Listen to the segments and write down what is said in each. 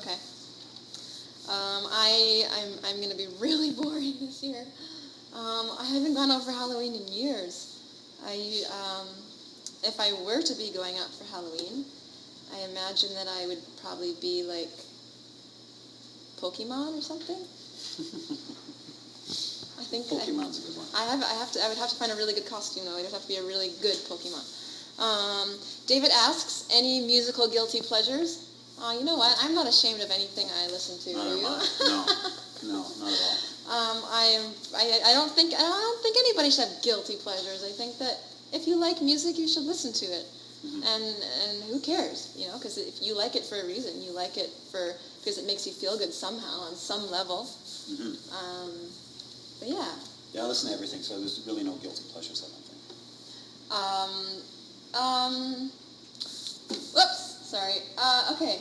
Okay. I'm going to be really boring this year. I haven't gone out for Halloween in years. If I were to be going out for Halloween, I imagine that I would probably be like Pokemon or something. I think Pokemon's a good one. I would have to find a really good costume though. It would have to be a really good Pokemon. David asks, any musical guilty pleasures? You know what? I'm not ashamed of anything I listen to. Are you? No, not at all. I don't think anybody should have guilty pleasures. I think that if you like music, you should listen to it, and who cares? You know, because if you like it for a reason, you like it because it makes you feel good somehow on some level. But yeah. Yeah, I listen to everything, so there's really no guilty pleasures, I don't think. Whoops, sorry. Okay.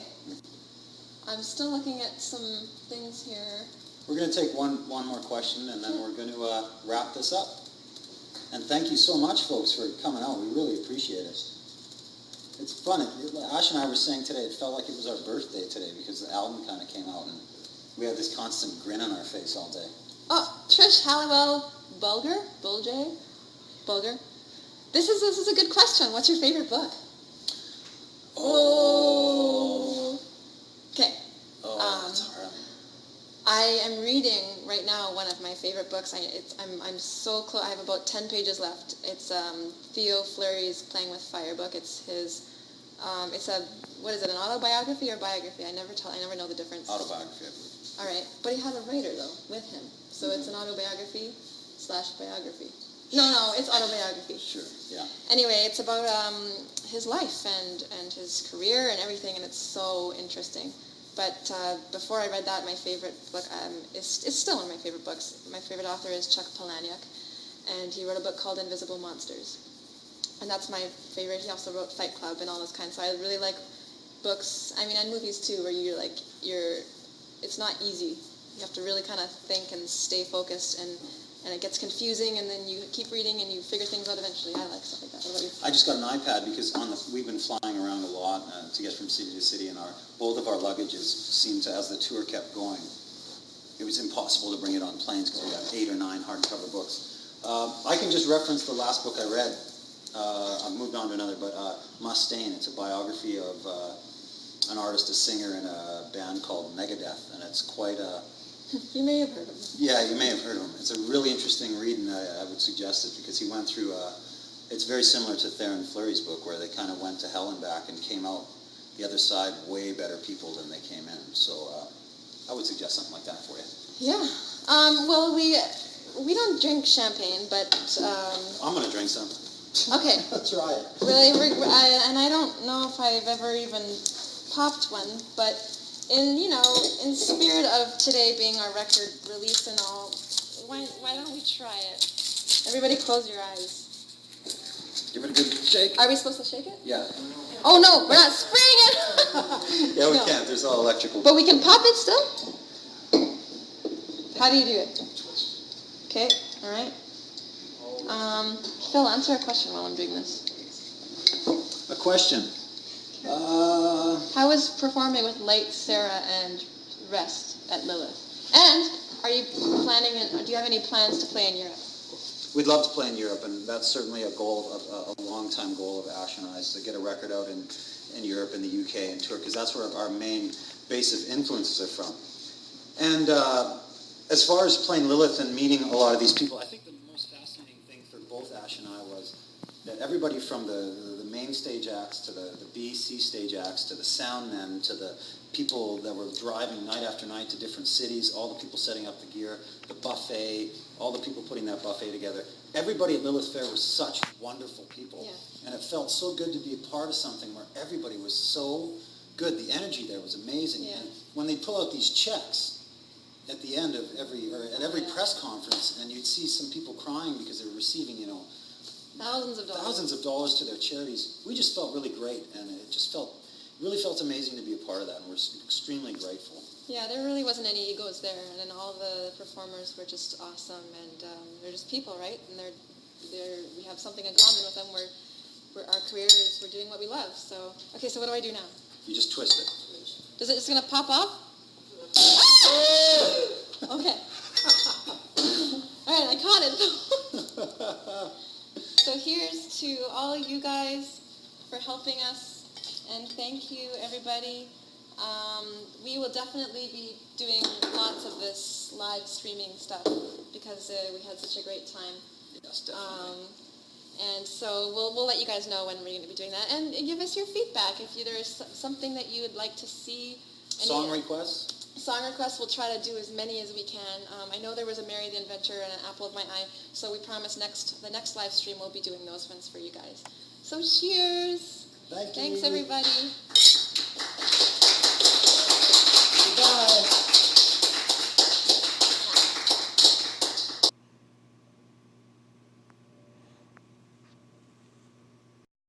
I'm still looking at some things here. We're going to take one more question, and then we're going to wrap this up. And thank you so much, folks, for coming out. We really appreciate it. It's fun. Ash and I were saying today, it felt like it was our birthday today because the album kind of came out, and we had this constant grin on our face all day. Oh, Trish Halliwell Bulger? This is a good question. What's your favorite book? Oh. Okay. That's hard. I am reading right now one of my favorite books. I'm so close. I have about 10 pages left. It's Theo Fleury's Playing with Fire book. It's his. It's a what is it? An autobiography or biography? I never know the difference. Autobiography, I believe. All right, but he had a writer though with him, so it's an autobiography / biography. No, it's autobiography. Sure. Yeah. Anyway, it's about his life and his career and everything, and it's so interesting. But before I read that, my favorite book it's still one of my favorite books. My favorite author is Chuck Palahniuk, and he wrote a book called Invisible Monsters. And that's my favorite. He also wrote Fight Club and all those kinds. So I really like books, and movies too, where it's not easy. You have to really kind of think and stay focused, and it gets confusing, and then you keep reading and you figure things out eventually. I like stuff like that. What about you? I just got an iPad because we've been flying around a lot to get from city to city, and both of our luggages seemed to, as the tour kept going, it was impossible to bring it on planes because we got 8 or 9 hardcover books. I can just reference the last book I read. I've moved on to another, but Mustaine. It's a biography of an artist, a singer in a band called Megadeth, and it's quite a... You may have heard of him. Yeah, you may have heard of him. It's a really interesting read, and I would suggest it because he went through... it's very similar to Theron Fleury's book, where they kind of went to hell and back and came out the other side way better people than they came in. So I would suggest something like that for you. Yeah. Well, we don't drink champagne, but... I'm going to drink some. Okay. That's right. Really, and I don't know if I've ever even popped one, but in spirit of today being our record release and all, why don't we try it? Everybody close your eyes. Give it a good shake. Are we supposed to shake it? Yeah. Oh no, we're not spraying it! Yeah, we No. can't. There's all electrical. But we can pop it still? How do you do it? Okay, alright. Phil, answer a question while I'm doing this. A question. How was performing with late Sarah and Rest at Lilith? And are you do you have any plans to play in Europe? We'd love to play in Europe, and that's certainly a goal, a long-time goal of Ash and I's, to get a record out in Europe, in the UK, and tour, because that's where our main base of influences are from. And as far as playing Lilith and meeting a lot of these people, I think the most fascinating thing for both Ash and I was that everybody from the main stage acts to the B, C stage acts to the sound men to the people that were driving night after night to different cities, all the people setting up the gear, the buffet, all the people putting that buffet together. Everybody at Lilith Fair was such wonderful people. Yeah. And it felt so good to be a part of something where everybody was so good. The energy there was amazing. Yeah. And when they pull out these checks at the end of every press conference, and you'd see some people crying because they were receiving, Thousands of dollars to their charities. We just felt really great, and it really felt amazing to be a part of that, and we're extremely grateful. Yeah, there really wasn't any egos there, and all the performers were just awesome, and they're just people, right? And we have something in common with them. We're our careers, we're doing what we love. So, okay, so what do I do now? You just twist it. It's going to pop off? Okay. All right, I caught it. So here's to all you guys for helping us, and thank you, everybody. We will definitely be doing lots of this live streaming stuff because we had such a great time. Yes, definitely. And so we'll let you guys know when we're going to be doing that, and give us your feedback if there is something that you would like to see. Song requests? Song requests, we'll try to do as many as we can. I know there was a Mary the Inventor and an Apple of My Eye, so we promise the next live stream we'll be doing those ones for you guys. So cheers! Thank you. Thanks, everybody.